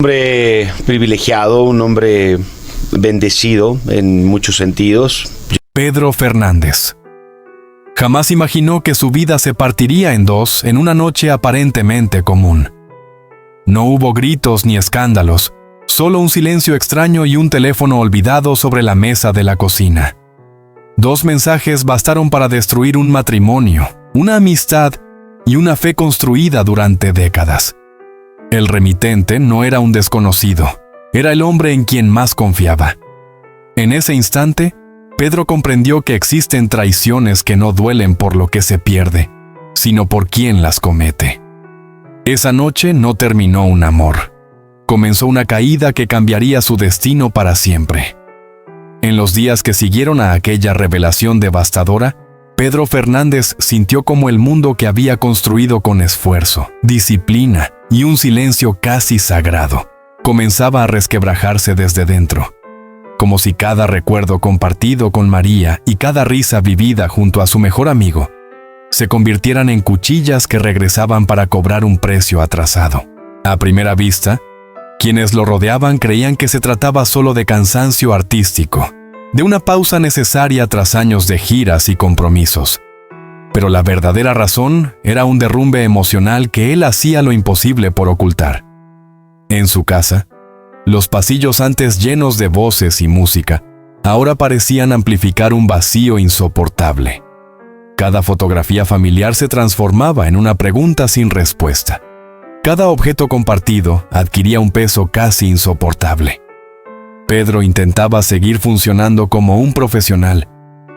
Hombre privilegiado, un hombre bendecido en muchos sentidos. Pedro Fernández. Jamás imaginó que su vida se partiría en dos en una noche aparentemente común. No hubo gritos ni escándalos, solo un silencio extraño y un teléfono olvidado sobre la mesa de la cocina. 2 mensajes bastaron para destruir un matrimonio, una amistad y una fe construida durante décadas. El remitente no era un desconocido, era el hombre en quien más confiaba. En ese instante, Pedro comprendió que existen traiciones que no duelen por lo que se pierde, sino por quien las comete. Esa noche no terminó un amor. Comenzó una caída que cambiaría su destino para siempre. En los días que siguieron a aquella revelación devastadora, Pedro Fernández sintió como el mundo que había construido con esfuerzo, disciplina y un silencio casi sagrado comenzaba a resquebrajarse desde dentro, como si cada recuerdo compartido con María y cada risa vivida junto a su mejor amigo se convirtieran en cuchillas que regresaban para cobrar un precio atrasado. A primera vista, quienes lo rodeaban creían que se trataba solo de cansancio artístico, de una pausa necesaria tras años de giras y compromisos. Pero la verdadera razón era un derrumbe emocional que él hacía lo imposible por ocultar. En su casa, los pasillos antes llenos de voces y música, ahora parecían amplificar un vacío insoportable. Cada fotografía familiar se transformaba en una pregunta sin respuesta. Cada objeto compartido adquiría un peso casi insoportable. Pedro intentaba seguir funcionando como un profesional,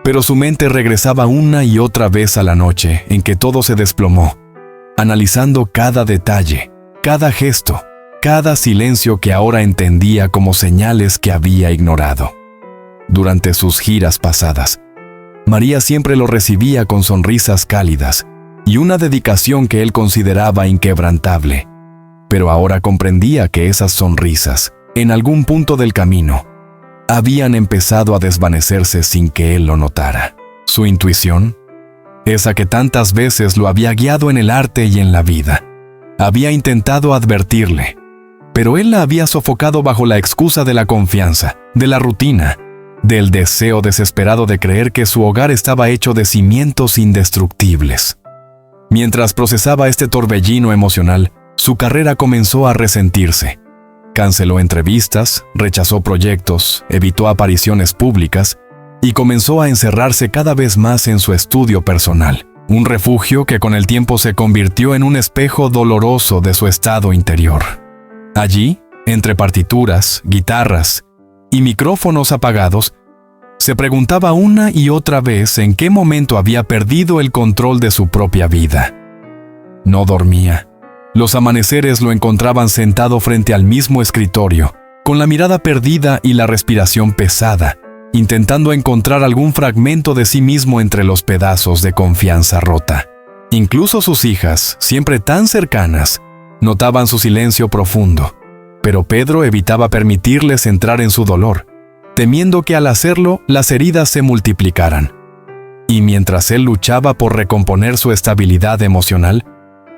pero su mente regresaba una y otra vez a la noche en que todo se desplomó, analizando cada detalle, cada gesto, cada silencio que ahora entendía como señales que había ignorado. Durante sus giras pasadas, María siempre lo recibía con sonrisas cálidas y una dedicación que él consideraba inquebrantable, pero ahora comprendía que esas sonrisas, en algún punto del camino, habían empezado a desvanecerse sin que él lo notara. Su intuición, esa que tantas veces lo había guiado en el arte y en la vida, había intentado advertirle, pero él la había sofocado bajo la excusa de la confianza, de la rutina, del deseo desesperado de creer que su hogar estaba hecho de cimientos indestructibles. Mientras procesaba este torbellino emocional, su carrera comenzó a resentirse. Canceló entrevistas, rechazó proyectos, evitó apariciones públicas y comenzó a encerrarse cada vez más en su estudio personal, un refugio que con el tiempo se convirtió en un espejo doloroso de su estado interior. Allí, entre partituras, guitarras y micrófonos apagados, se preguntaba una y otra vez en qué momento había perdido el control de su propia vida. No dormía. Los amaneceres lo encontraban sentado frente al mismo escritorio, con la mirada perdida y la respiración pesada, intentando encontrar algún fragmento de sí mismo entre los pedazos de confianza rota. Incluso sus hijas, siempre tan cercanas, notaban su silencio profundo, pero Pedro evitaba permitirles entrar en su dolor, temiendo que al hacerlo las heridas se multiplicaran. Y mientras él luchaba por recomponer su estabilidad emocional,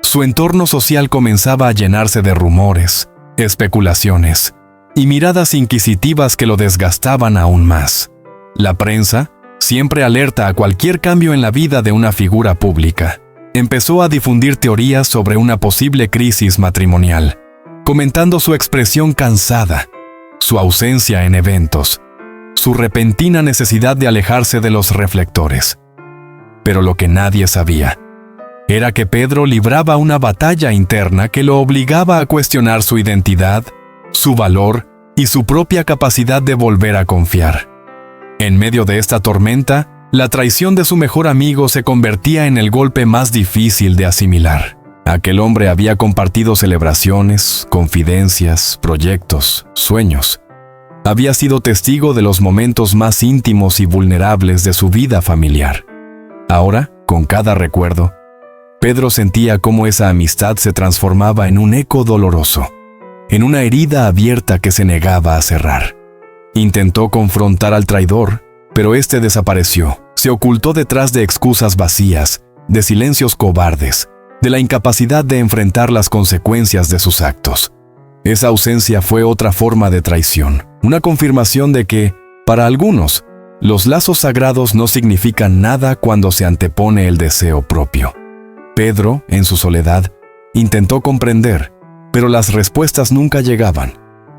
su entorno social comenzaba a llenarse de rumores, especulaciones y miradas inquisitivas que lo desgastaban aún más. La prensa, siempre alerta a cualquier cambio en la vida de una figura pública, empezó a difundir teorías sobre una posible crisis matrimonial, comentando su expresión cansada, su ausencia en eventos, su repentina necesidad de alejarse de los reflectores. Pero lo que nadie sabía era que Pedro libraba una batalla interna que lo obligaba a cuestionar su identidad, su valor y su propia capacidad de volver a confiar. En medio de esta tormenta, la traición de su mejor amigo se convertía en el golpe más difícil de asimilar. Aquel hombre había compartido celebraciones, confidencias, proyectos, sueños. Había sido testigo de los momentos más íntimos y vulnerables de su vida familiar. Ahora, con cada recuerdo, Pedro sentía cómo esa amistad se transformaba en un eco doloroso, en una herida abierta que se negaba a cerrar. Intentó confrontar al traidor, pero éste desapareció. Se ocultó detrás de excusas vacías, de silencios cobardes, de la incapacidad de enfrentar las consecuencias de sus actos. Esa ausencia fue otra forma de traición, una confirmación de que, para algunos, los lazos sagrados no significan nada cuando se antepone el deseo propio. Pedro, en su soledad, intentó comprender, pero las respuestas nunca llegaban.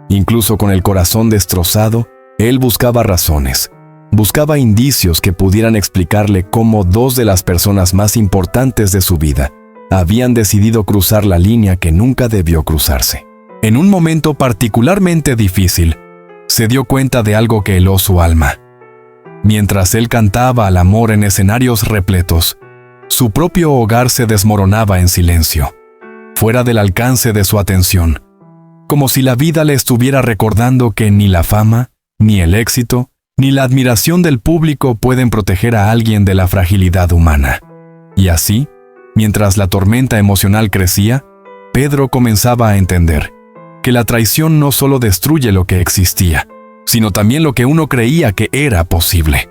Incluso con el corazón destrozado, él buscaba razones, buscaba indicios que pudieran explicarle cómo dos de las personas más importantes de su vida habían decidido cruzar la línea que nunca debió cruzarse. En un momento particularmente difícil, se dio cuenta de algo que heló su alma. Mientras él cantaba al amor en escenarios repletos, su propio hogar se desmoronaba en silencio, fuera del alcance de su atención, como si la vida le estuviera recordando que ni la fama, ni el éxito, ni la admiración del público pueden proteger a alguien de la fragilidad humana. Y así, mientras la tormenta emocional crecía, Pedro comenzaba a entender que la traición no solo destruye lo que existía, sino también lo que uno creía que era posible.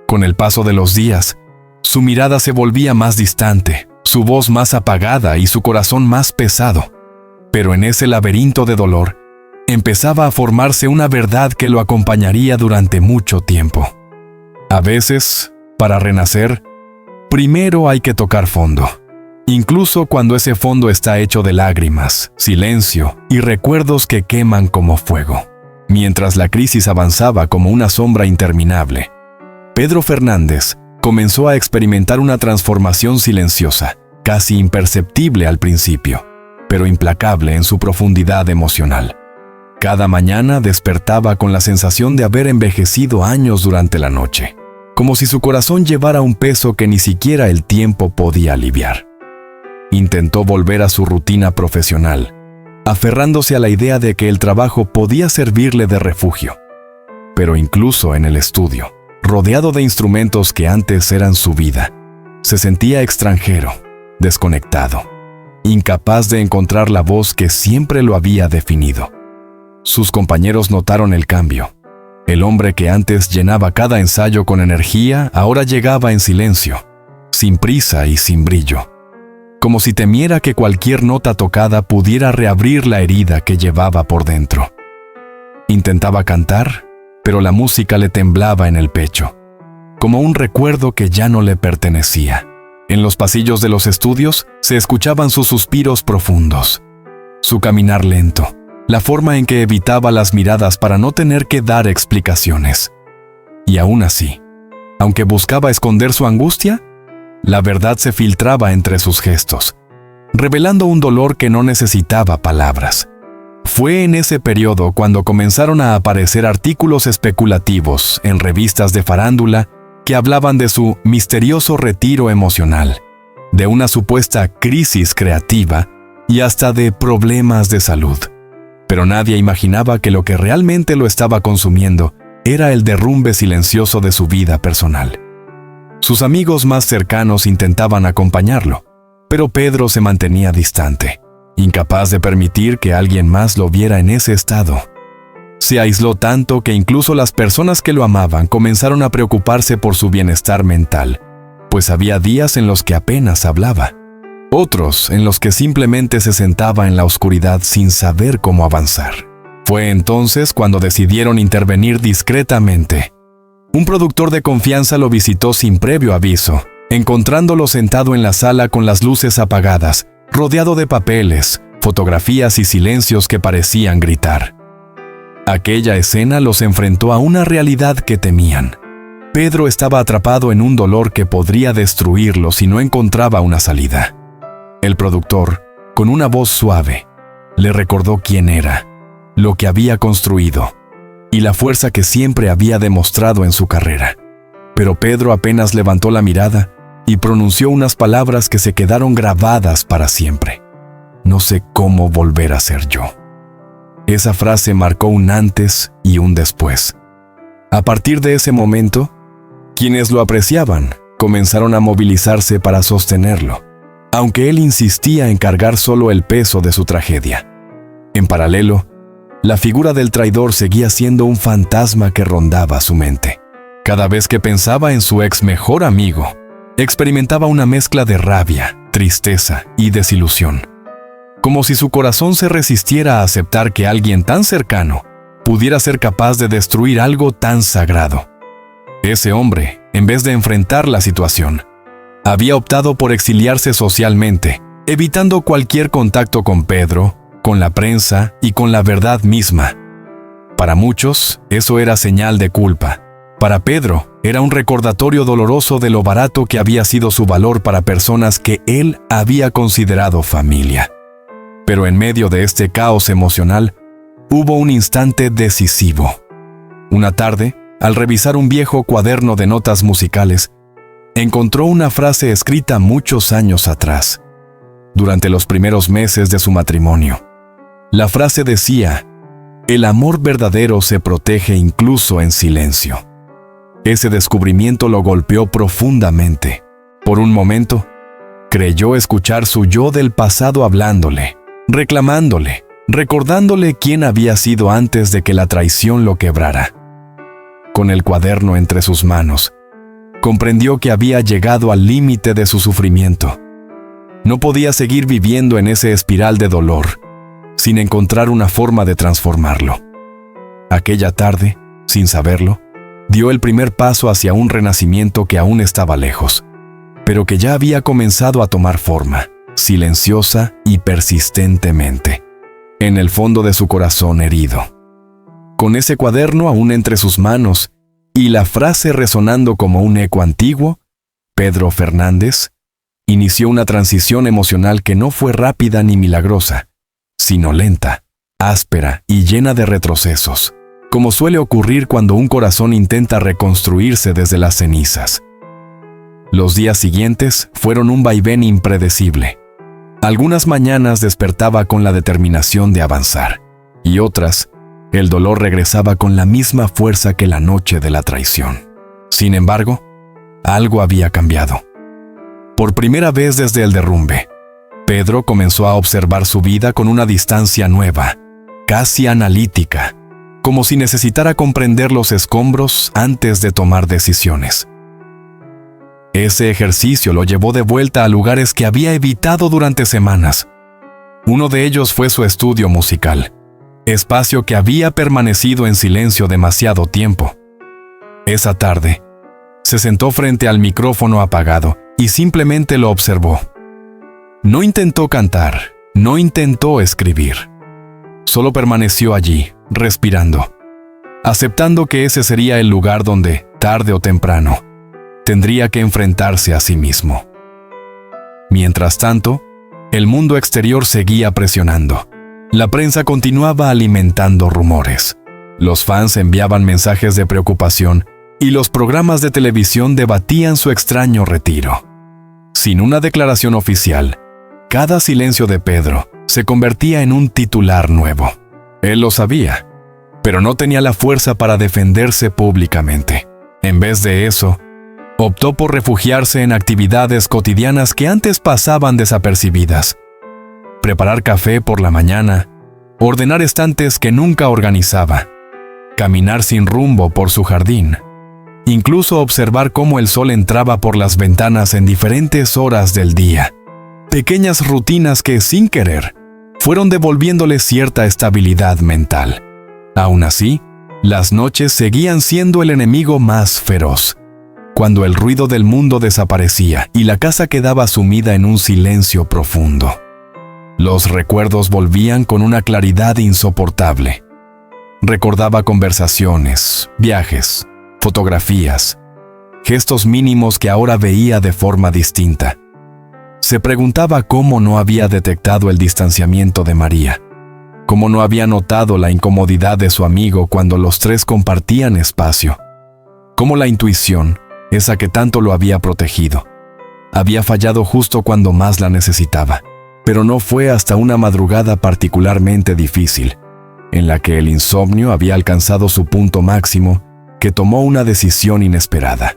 Con el paso de los días, su mirada se volvía más distante, su voz más apagada y su corazón más pesado. Pero en ese laberinto de dolor, empezaba a formarse una verdad que lo acompañaría durante mucho tiempo. A veces, para renacer, primero hay que tocar fondo, incluso cuando ese fondo está hecho de lágrimas, silencio y recuerdos que queman como fuego. Mientras la crisis avanzaba como una sombra interminable, Pedro Fernández comenzó a experimentar una transformación silenciosa, casi imperceptible al principio, pero implacable en su profundidad emocional. Cada mañana despertaba con la sensación de haber envejecido años durante la noche, como si su corazón llevara un peso que ni siquiera el tiempo podía aliviar. Intentó volver a su rutina profesional, aferrándose a la idea de que el trabajo podía servirle de refugio. Pero incluso en el estudio, rodeado de instrumentos que antes eran su vida, se sentía extranjero, desconectado, incapaz de encontrar la voz que siempre lo había definido. Sus compañeros notaron el cambio. El hombre que antes llenaba cada ensayo con energía, ahora llegaba en silencio, sin prisa y sin brillo, como si temiera que cualquier nota tocada pudiera reabrir la herida que llevaba por dentro. Intentaba cantar, pero la música le temblaba en el pecho, como un recuerdo que ya no le pertenecía. En los pasillos de los estudios se escuchaban sus suspiros profundos, su caminar lento, la forma en que evitaba las miradas para no tener que dar explicaciones. Y aún así, aunque buscaba esconder su angustia, la verdad se filtraba entre sus gestos, revelando un dolor que no necesitaba palabras. Fue en ese periodo cuando comenzaron a aparecer artículos especulativos en revistas de farándula que hablaban de su misterioso retiro emocional, de una supuesta crisis creativa y hasta de problemas de salud. Pero nadie imaginaba que lo que realmente lo estaba consumiendo era el derrumbe silencioso de su vida personal. Sus amigos más cercanos intentaban acompañarlo, pero Pedro se mantenía distante, incapaz de permitir que alguien más lo viera en ese estado. Se aisló tanto que incluso las personas que lo amaban comenzaron a preocuparse por su bienestar mental, pues había días en los que apenas hablaba. Otros en los que simplemente se sentaba en la oscuridad sin saber cómo avanzar. Fue entonces cuando decidieron intervenir discretamente. Un productor de confianza lo visitó sin previo aviso, encontrándolo sentado en la sala con las luces apagadas, rodeado de papeles, fotografías y silencios que parecían gritar. Aquella escena los enfrentó a una realidad que temían. Pedro estaba atrapado en un dolor que podría destruirlo si no encontraba una salida. El productor, con una voz suave, le recordó quién era, lo que había construido y la fuerza que siempre había demostrado en su carrera. Pero Pedro apenas levantó la mirada y pronunció unas palabras que se quedaron grabadas para siempre. No sé cómo volver a ser yo. Esa frase marcó un antes y un después. A partir de ese momento, quienes lo apreciaban comenzaron a movilizarse para sostenerlo, aunque él insistía en cargar solo el peso de su tragedia. En paralelo, la figura del traidor seguía siendo un fantasma que rondaba su mente. Cada vez que pensaba en su ex mejor amigo, experimentaba una mezcla de rabia, tristeza y desilusión. como si su corazón se resistiera a aceptar que alguien tan cercano pudiera ser capaz de destruir algo tan sagrado. Ese hombre, en vez de enfrentar la situación, había optado por exiliarse socialmente, evitando cualquier contacto con Pedro, con la prensa y con la verdad misma. Para muchos, eso era señal de culpa. Para Pedro, era un recordatorio doloroso de lo barato que había sido su valor para personas que él había considerado familia. Pero en medio de este caos emocional, hubo un instante decisivo. Una tarde, al revisar un viejo cuaderno de notas musicales, encontró una frase escrita muchos años atrás, durante los primeros meses de su matrimonio. La frase decía: "El amor verdadero se protege incluso en silencio". Ese descubrimiento lo golpeó profundamente. Por un momento, creyó escuchar su yo del pasado hablándole, reclamándole, recordándole quién había sido antes de que la traición lo quebrara. Con el cuaderno entre sus manos, comprendió que había llegado al límite de su sufrimiento. No podía seguir viviendo en ese espiral de dolor, sin encontrar una forma de transformarlo. Aquella tarde, sin saberlo, dio el primer paso hacia un renacimiento que aún estaba lejos, pero que ya había comenzado a tomar forma, silenciosa y persistentemente, en el fondo de su corazón herido. Con ese cuaderno aún entre sus manos y la frase resonando como un eco antiguo, Pedro Fernández inició una transición emocional que no fue rápida ni milagrosa, sino lenta, áspera y llena de retrocesos, como suele ocurrir cuando un corazón intenta reconstruirse desde las cenizas. Los días siguientes fueron un vaivén impredecible. Algunas mañanas despertaba con la determinación de avanzar, y otras, el dolor regresaba con la misma fuerza que la noche de la traición. Sin embargo, algo había cambiado. Por primera vez desde el derrumbe, Pedro comenzó a observar su vida con una distancia nueva, casi analítica, como si necesitara comprender los escombros antes de tomar decisiones. Ese ejercicio lo llevó de vuelta a lugares que había evitado durante semanas. Uno de ellos fue su estudio musical, espacio que había permanecido en silencio demasiado tiempo. Esa tarde, se sentó frente al micrófono apagado y simplemente lo observó. No intentó cantar, no intentó escribir. Solo permaneció allí, respirando, aceptando que ese sería el lugar donde, tarde o temprano, tendría que enfrentarse a sí mismo. Mientras tanto, el mundo exterior seguía presionando. La prensa continuaba alimentando rumores. Los fans enviaban mensajes de preocupación y los programas de televisión debatían su extraño retiro. Sin una declaración oficial, cada silencio de Pedro se convertía en un titular nuevo. Él lo sabía, pero no tenía la fuerza para defenderse públicamente. En vez de eso, optó por refugiarse en actividades cotidianas que antes pasaban desapercibidas. Preparar café por la mañana, ordenar estantes que nunca organizaba, caminar sin rumbo por su jardín, incluso observar cómo el sol entraba por las ventanas en diferentes horas del día. Pequeñas rutinas que, sin querer, fueron devolviéndole cierta estabilidad mental. Aún así, las noches seguían siendo el enemigo más feroz. Cuando el ruido del mundo desaparecía y la casa quedaba sumida en un silencio profundo, los recuerdos volvían con una claridad insoportable. Recordaba conversaciones, viajes, fotografías, gestos mínimos que ahora veía de forma distinta. Se preguntaba cómo no había detectado el distanciamiento de María, cómo no había notado la incomodidad de su amigo cuando los tres compartían espacio, cómo la intuición, esa que tanto lo había protegido, había fallado justo cuando más la necesitaba. Pero no fue hasta una madrugada particularmente difícil, en la que el insomnio había alcanzado su punto máximo, que tomó una decisión inesperada: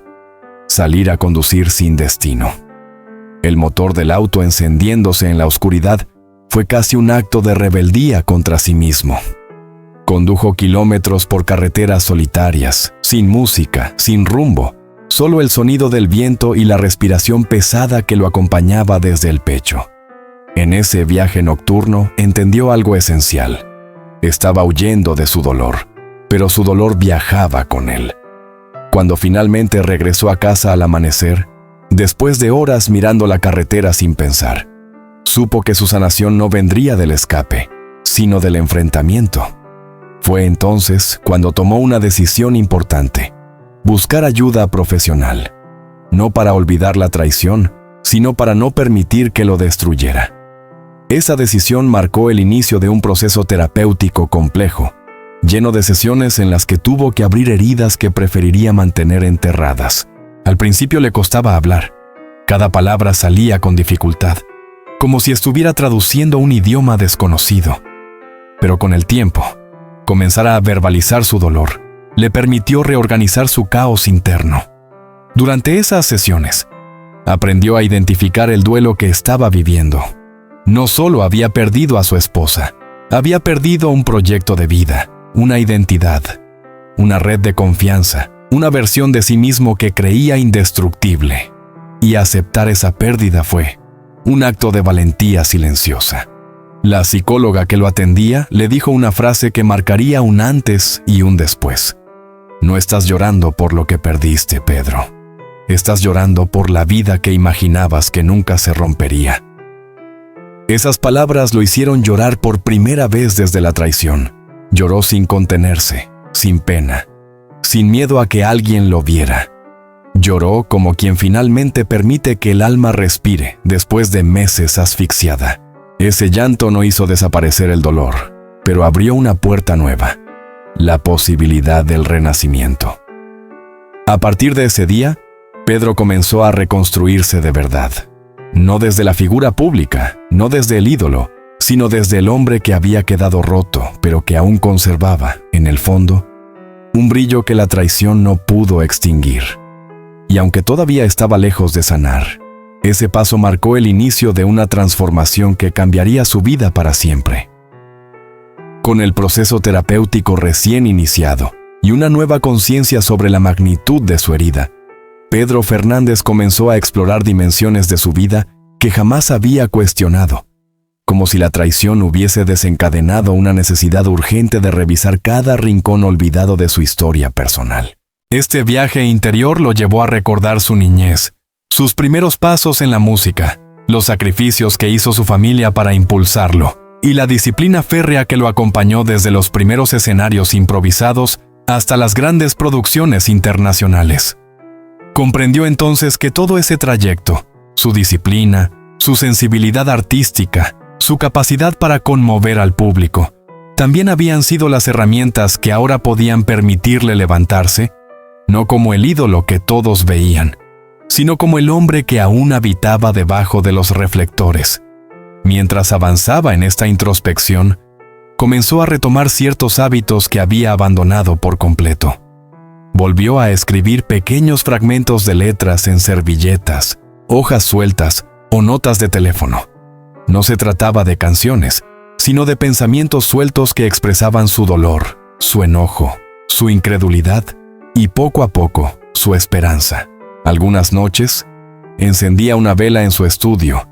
salir a conducir sin destino. El motor del auto encendiéndose en la oscuridad fue casi un acto de rebeldía contra sí mismo. Condujo kilómetros por carreteras solitarias, sin música, sin rumbo, solo el sonido del viento y la respiración pesada que lo acompañaba desde el pecho. En ese viaje nocturno entendió algo esencial. Estaba huyendo de su dolor, pero su dolor viajaba con él. Cuando finalmente regresó a casa al amanecer, después de horas mirando la carretera sin pensar, supo que su sanación no vendría del escape, sino del enfrentamiento. Fue entonces cuando tomó una decisión importante: buscar ayuda profesional, no para olvidar la traición, sino para no permitir que lo destruyera. Esa decisión marcó el inicio de un proceso terapéutico complejo, lleno de sesiones en las que tuvo que abrir heridas que preferiría mantener enterradas. Al principio le costaba hablar. Cada palabra salía con dificultad, como si estuviera traduciendo un idioma desconocido. Pero con el tiempo, comenzar a verbalizar su dolor le permitió reorganizar su caos interno. Durante esas sesiones, aprendió a identificar el duelo que estaba viviendo. No solo había perdido a su esposa, había perdido un proyecto de vida, una identidad, una red de confianza, una versión de sí mismo que creía indestructible. Y aceptar esa pérdida fue un acto de valentía silenciosa. La psicóloga que lo atendía le dijo una frase que marcaría un antes y un después. No estás llorando por lo que perdiste, Pedro. Estás llorando por la vida que imaginabas que nunca se rompería. Esas palabras lo hicieron llorar por primera vez desde la traición. Lloró sin contenerse, sin pena, sin miedo a que alguien lo viera. Lloró como quien finalmente permite que el alma respire después de meses asfixiada. Ese llanto no hizo desaparecer el dolor, pero abrió una puerta nueva, la posibilidad del renacimiento. A partir de ese día, Pedro comenzó a reconstruirse de verdad. No desde la figura pública, no desde el ídolo, sino desde el hombre que había quedado roto, pero que aún conservaba, en el fondo, un brillo que la traición no pudo extinguir. Y aunque todavía estaba lejos de sanar, ese paso marcó el inicio de una transformación que cambiaría su vida para siempre. Con el proceso terapéutico recién iniciado y una nueva conciencia sobre la magnitud de su herida, Pedro Fernández comenzó a explorar dimensiones de su vida que jamás había cuestionado, como si la traición hubiese desencadenado una necesidad urgente de revisar cada rincón olvidado de su historia personal. Este viaje interior lo llevó a recordar su niñez, sus primeros pasos en la música, los sacrificios que hizo su familia para impulsarlo, y la disciplina férrea que lo acompañó desde los primeros escenarios improvisados hasta las grandes producciones internacionales. Comprendió entonces que todo ese trayecto, su disciplina, su sensibilidad artística, su capacidad para conmover al público, también habían sido las herramientas que ahora podían permitirle levantarse, no como el ídolo que todos veían, sino como el hombre que aún habitaba debajo de los reflectores. Mientras avanzaba en esta introspección, comenzó a retomar ciertos hábitos que había abandonado por completo. Volvió a escribir pequeños fragmentos de letras en servilletas, hojas sueltas o notas de teléfono. No se trataba de canciones, sino de pensamientos sueltos que expresaban su dolor, su enojo, su incredulidad y poco a poco su esperanza. Algunas noches, encendía una vela en su estudio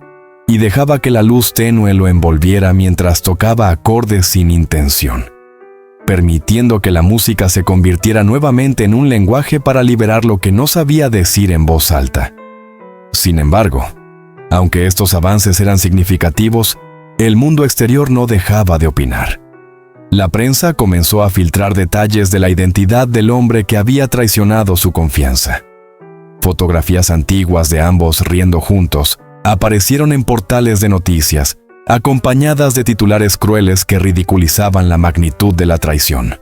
y dejaba que la luz tenue lo envolviera mientras tocaba acordes sin intención, permitiendo que la música se convirtiera nuevamente en un lenguaje para liberar lo que no sabía decir en voz alta. Sin embargo, aunque estos avances eran significativos, el mundo exterior no dejaba de opinar. La prensa comenzó a filtrar detalles de la identidad del hombre que había traicionado su confianza. Fotografías antiguas de ambos riendo juntos aparecieron en portales de noticias, acompañadas de titulares crueles que ridiculizaban la magnitud de la traición.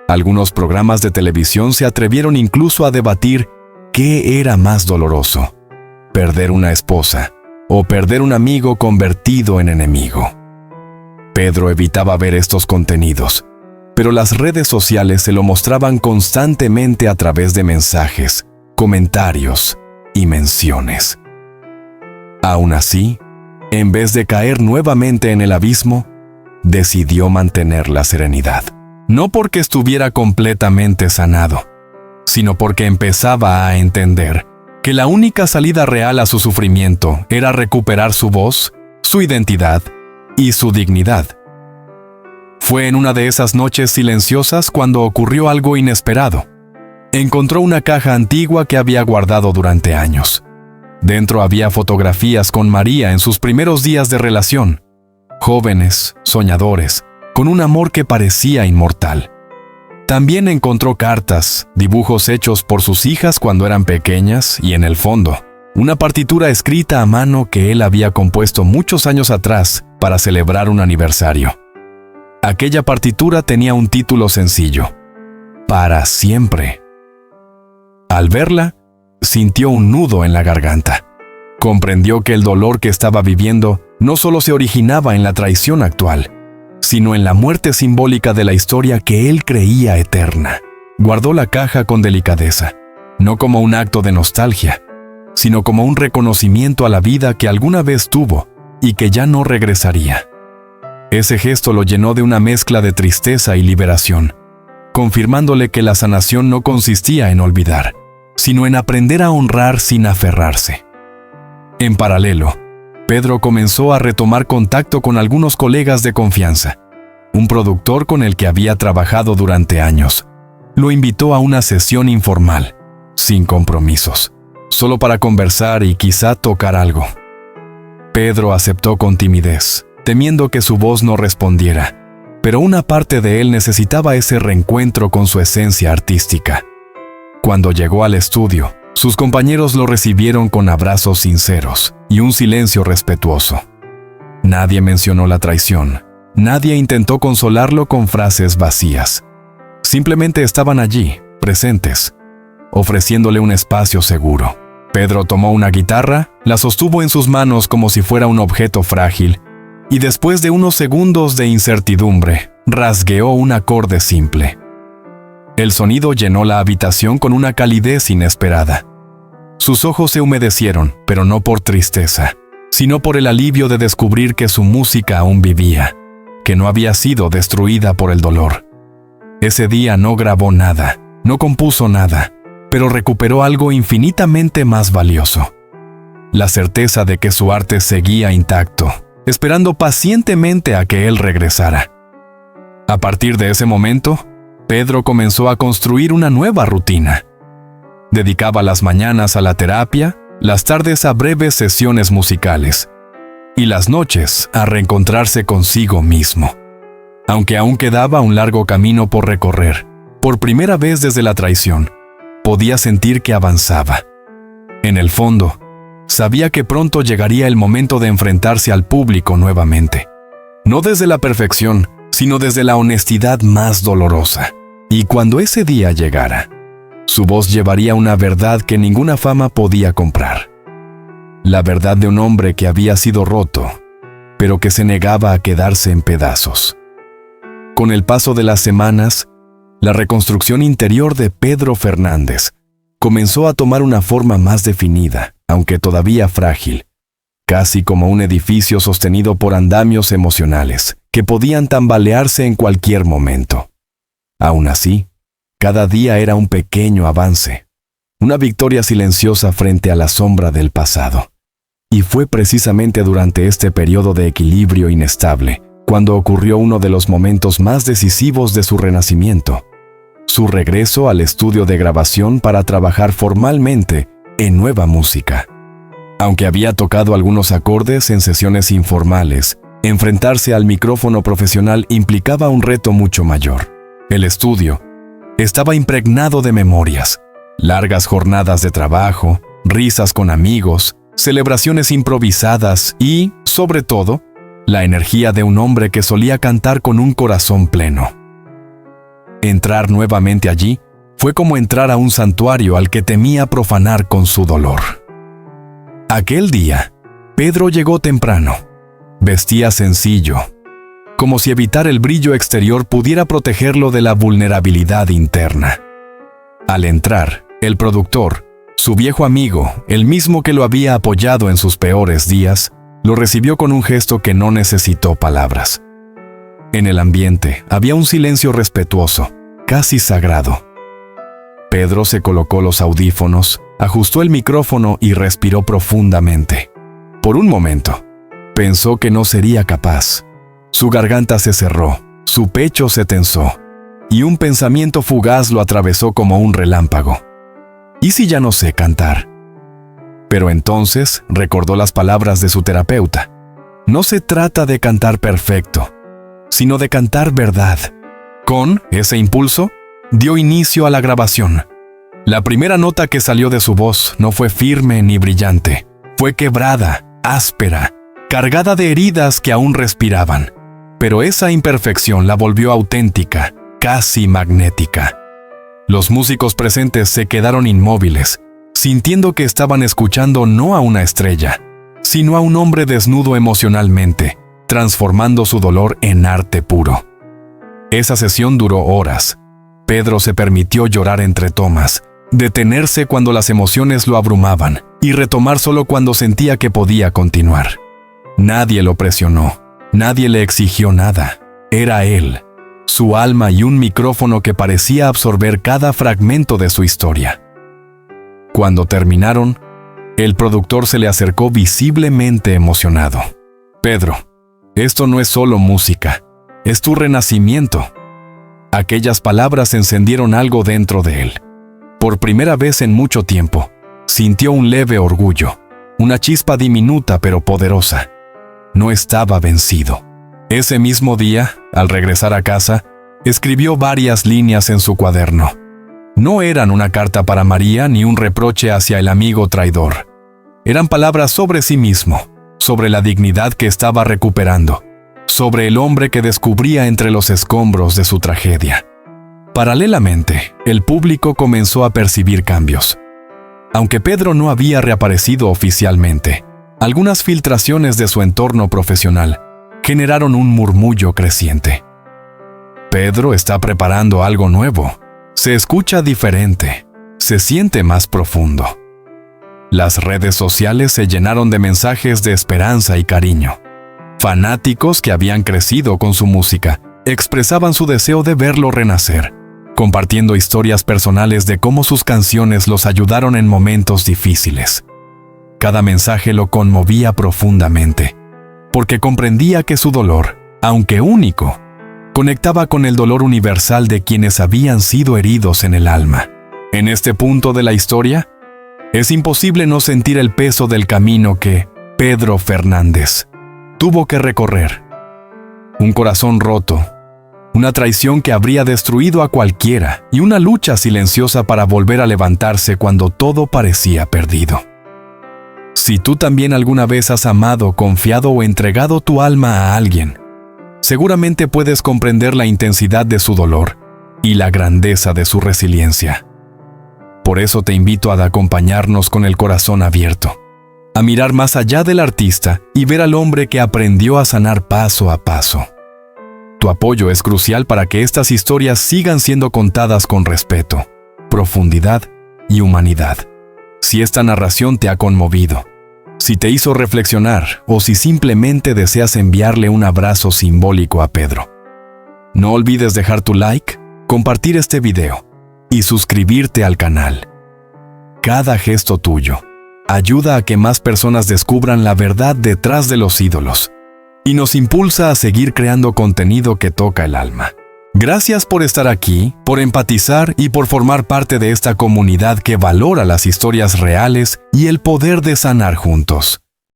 Algunos programas de televisión se atrevieron incluso a debatir qué era más doloroso: perder una esposa o perder un amigo convertido en enemigo. Pedro evitaba ver estos contenidos, pero las redes sociales se lo mostraban constantemente a través de mensajes, comentarios y menciones. Aún así, en vez de caer nuevamente en el abismo, decidió mantener la serenidad. No porque estuviera completamente sanado, sino porque empezaba a entender que la única salida real a su sufrimiento era recuperar su voz su identidad y su dignidad. Fue en una de esas noches silenciosas cuando ocurrió algo inesperado. Encontró una caja antigua que había guardado durante años. Dentro había fotografías con María en sus primeros días de relación. Jóvenes, soñadores, con un amor que parecía inmortal. También encontró cartas, dibujos hechos por sus hijas cuando eran pequeñas y, en el fondo, una partitura escrita a mano que él había compuesto muchos años atrás para celebrar un aniversario. Aquella partitura tenía un título sencillo: Para siempre. Al verla, sintió un nudo en la garganta. Comprendió que el dolor que estaba viviendo no solo se originaba en la traición actual, sino en la muerte simbólica de la historia que él creía eterna. Guardó la caja con delicadeza, no como un acto de nostalgia, sino como un reconocimiento a la vida que alguna vez tuvo y que ya no regresaría. Ese gesto lo llenó de una mezcla de tristeza y liberación, confirmándole que la sanación no consistía en olvidar, sino en aprender a honrar sin aferrarse. En paralelo, Pedro comenzó a retomar contacto con algunos colegas de confianza. Un productor con el que había trabajado durante años lo invitó a una sesión informal, sin compromisos, solo para conversar y quizá tocar algo. Pedro aceptó con timidez, temiendo que su voz no respondiera, pero una parte de él necesitaba ese reencuentro con su esencia artística. Cuando llegó al estudio, sus compañeros lo recibieron con abrazos sinceros y un silencio respetuoso. Nadie mencionó la traición, nadie intentó consolarlo con frases vacías. Simplemente estaban allí, presentes, ofreciéndole un espacio seguro. Pedro tomó una guitarra, la sostuvo en sus manos como si fuera un objeto frágil, y después de unos segundos de incertidumbre, rasgueó un acorde simple. El sonido llenó la habitación con una calidez inesperada. Sus ojos se humedecieron, pero no por tristeza, sino por el alivio de descubrir que su música aún vivía, que no había sido destruida por el dolor. Ese día no grabó nada, no compuso nada, pero recuperó algo infinitamente más valioso: la certeza de que su arte seguía intacto, esperando pacientemente a que él regresara. A partir de ese momento, Pedro comenzó a construir una nueva rutina. Dedicaba las mañanas a la terapia, las tardes a breves sesiones musicales y las noches a reencontrarse consigo mismo. Aunque aún quedaba un largo camino por recorrer, por primera vez desde la traición, podía sentir que avanzaba. En el fondo, sabía que pronto llegaría el momento de enfrentarse al público nuevamente. No desde la perfección, sino desde la honestidad más dolorosa. Y cuando ese día llegara, su voz llevaría una verdad que ninguna fama podía comprar. La verdad de un hombre que había sido roto, pero que se negaba a quedarse en pedazos. Con el paso de las semanas, la reconstrucción interior de Pedro Fernández comenzó a tomar una forma más definida, aunque todavía frágil, casi como un edificio sostenido por andamios emocionales que podían tambalearse en cualquier momento. Aún así, cada día era un pequeño avance, una victoria silenciosa frente a la sombra del pasado. Y fue precisamente durante este periodo de equilibrio inestable cuando ocurrió uno de los momentos más decisivos de su renacimiento: su regreso al estudio de grabación para trabajar formalmente en nueva música. Aunque había tocado algunos acordes en sesiones informales, enfrentarse al micrófono profesional implicaba un reto mucho mayor. El estudio estaba impregnado de memorias, largas jornadas de trabajo, risas con amigos, celebraciones improvisadas y, sobre todo, la energía de un hombre que solía cantar con un corazón pleno. Entrar nuevamente allí fue como entrar a un santuario al que temía profanar con su dolor. Aquel día, Pedro llegó temprano. Vestía sencillo, como si evitar el brillo exterior pudiera protegerlo de la vulnerabilidad interna. Al entrar, el productor, su viejo amigo, el mismo que lo había apoyado en sus peores días, lo recibió con un gesto que no necesitó palabras. En el ambiente había un silencio respetuoso, casi sagrado. Pedro se colocó los audífonos, ajustó el micrófono y respiró profundamente. Por un momento, Pensó que no sería capaz. Su garganta se cerró, su pecho se tensó, y un pensamiento fugaz lo atravesó como un relámpago. ¿Y si ya no sé cantar? Pero entonces recordó las palabras de su terapeuta. No se trata de cantar perfecto, sino de cantar verdad. Con ese impulso, dio inicio a la grabación. La primera nota que salió de su voz no fue firme ni brillante. Fue quebrada, áspera, cargada de heridas que aún respiraban. Pero esa imperfección la volvió auténtica, casi magnética. Los músicos presentes se quedaron inmóviles, sintiendo que estaban escuchando no a una estrella, sino a un hombre desnudo emocionalmente, transformando su dolor en arte puro. Esa sesión duró horas. Pedro se permitió llorar entre tomas, detenerse cuando las emociones lo abrumaban y retomar solo cuando sentía que podía continuar. Nadie lo presionó, nadie le exigió nada. Era él, su alma y un micrófono que parecía absorber cada fragmento de su historia. Cuando terminaron, el productor se le acercó visiblemente emocionado. «Pedro, esto no es solo música, es tu renacimiento». Aquellas palabras encendieron algo dentro de él. Por primera vez en mucho tiempo, sintió un leve orgullo, una chispa diminuta pero poderosa. No estaba vencido. Ese mismo día, al regresar a casa, escribió varias líneas en su cuaderno. No eran una carta para María ni un reproche hacia el amigo traidor. Eran palabras sobre sí mismo, sobre la dignidad que estaba recuperando, sobre el hombre que descubría entre los escombros de su tragedia. Paralelamente, el público comenzó a percibir cambios. Aunque Pedro no había reaparecido oficialmente, algunas filtraciones de su entorno profesional generaron un murmullo creciente. Pedro está preparando algo nuevo. Se escucha diferente. Se siente más profundo. Las redes sociales se llenaron de mensajes de esperanza y cariño. Fanáticos que habían crecido con su música expresaban su deseo de verlo renacer, compartiendo historias personales de cómo sus canciones los ayudaron en momentos difíciles. Cada mensaje lo conmovía profundamente, porque comprendía que su dolor, aunque único, conectaba con el dolor universal de quienes habían sido heridos en el alma. En este punto de la historia, es imposible no sentir el peso del camino que Pedro Fernández tuvo que recorrer. Un corazón roto, una traición que habría destruido a cualquiera y una lucha silenciosa para volver a levantarse cuando todo parecía perdido. Si tú también alguna vez has amado, confiado o entregado tu alma a alguien, seguramente puedes comprender la intensidad de su dolor y la grandeza de su resiliencia. Por eso te invito a acompañarnos con el corazón abierto, a mirar más allá del artista y ver al hombre que aprendió a sanar paso a paso. Tu apoyo es crucial para que estas historias sigan siendo contadas con respeto, profundidad y humanidad. Si esta narración te ha conmovido, si te hizo reflexionar o si simplemente deseas enviarle un abrazo simbólico a Pedro, no olvides dejar tu like, compartir este video y suscribirte al canal. Cada gesto tuyo ayuda a que más personas descubran la verdad detrás de los ídolos y nos impulsa a seguir creando contenido que toca el alma. Gracias por estar aquí, por empatizar y por formar parte de esta comunidad que valora las historias reales y el poder de sanar juntos.